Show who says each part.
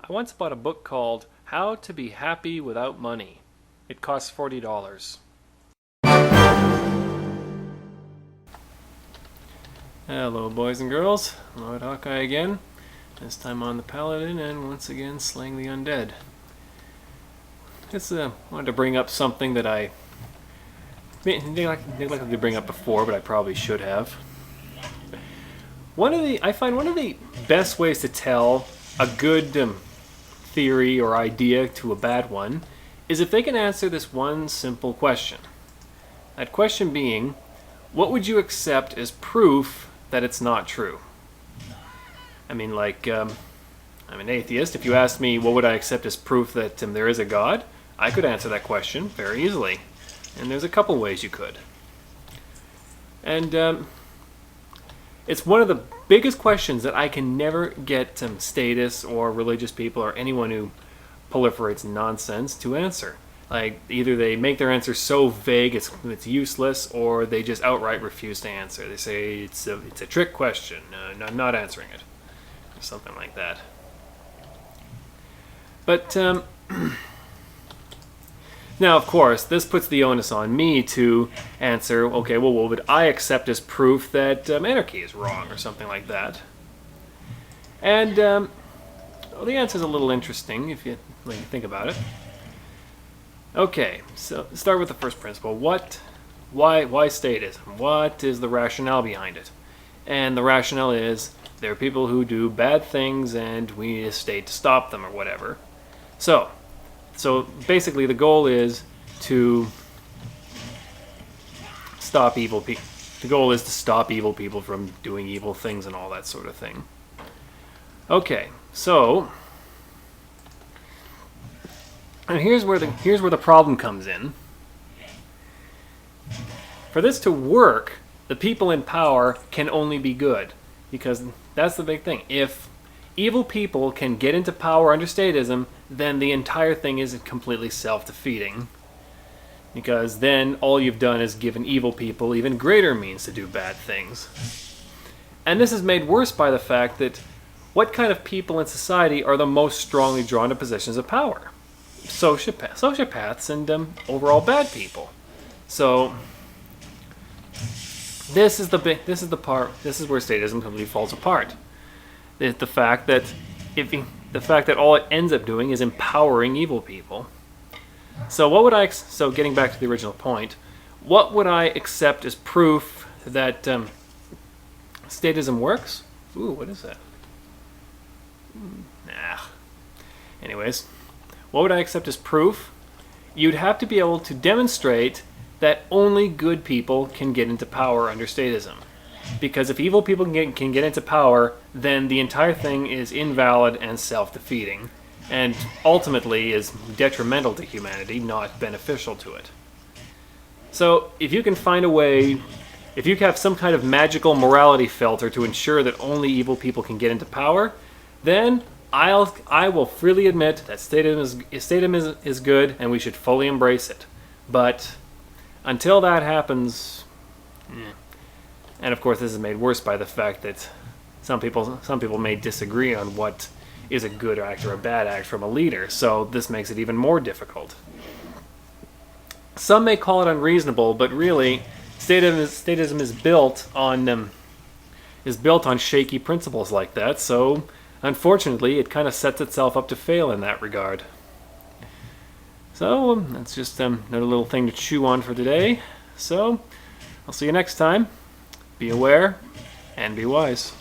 Speaker 1: I once bought a book called How to Be Happy Without Money. It costs $40. Hello, boys and girls. Lord Hawkeye again. This time on the Paladin and once again slaying the undead. Just wanted to bring up something that I neglected to bring up before, but I probably should have. I find one of the best ways to tell a good theory or idea to a bad one is if they can answer this one simple question. That question being, what would you accept as proof that it's not true? I mean, I'm an atheist. If you asked me what would I accept as proof that there is a God, I could answer that question very easily. And there's a couple ways you could. And it's one of the biggest questions that I can never get statists or religious people or anyone who proliferates nonsense to answer. Like, either they make their answer so vague it's useless, or they just outright refuse to answer. They say it's a trick question, I'm not answering it, or something like that. But now, of course, this puts the onus on me to answer, okay, well, what would I accept as proof that anarchy is wrong, or something like that? And well, the answer is a little interesting if you think about it. Okay, so start with the first principle. Why statism? What is the rationale behind it? And the rationale is there are people who do bad things and we need a state to stop them or whatever. So basically the goal is to stop evil people. The goal is to stop evil people from doing evil things and all that sort of thing. Okay, so and here's where the problem comes in. For this to work, the people in power can only be good, because that's the big thing. If evil people can get into power under statism, then the entire thing is completely self-defeating, because then all you've done is given evil people even greater means to do bad things. And this is made worse by the fact that what kind of people in society are the most strongly drawn to positions of power? Sociopaths and overall bad people. So this is where statism completely falls apart. The fact that all it ends up doing is empowering evil people. So getting back to the original point, what would I accept as proof that statism works? Ooh, what is that? Nah. Anyways, what would I accept as proof? You'd have to be able to demonstrate that only good people can get into power under statism. Because if evil people can get into power, then the entire thing is invalid and self-defeating, and ultimately is detrimental to humanity, not beneficial to it. So if you can find a way, if you have some kind of magical morality filter to ensure that only evil people can get into power, then I will freely admit that statism is good and we should fully embrace it. But until that happens, and of course this is made worse by the fact that some people may disagree on what is a good act or a bad act from a leader, so this makes it even more difficult. Some may call it unreasonable, but really, statism is built on shaky principles like that, so unfortunately, it kind of sets itself up to fail in that regard. So, that's just another little thing to chew on for today. So, I'll see you next time. Be aware and be wise.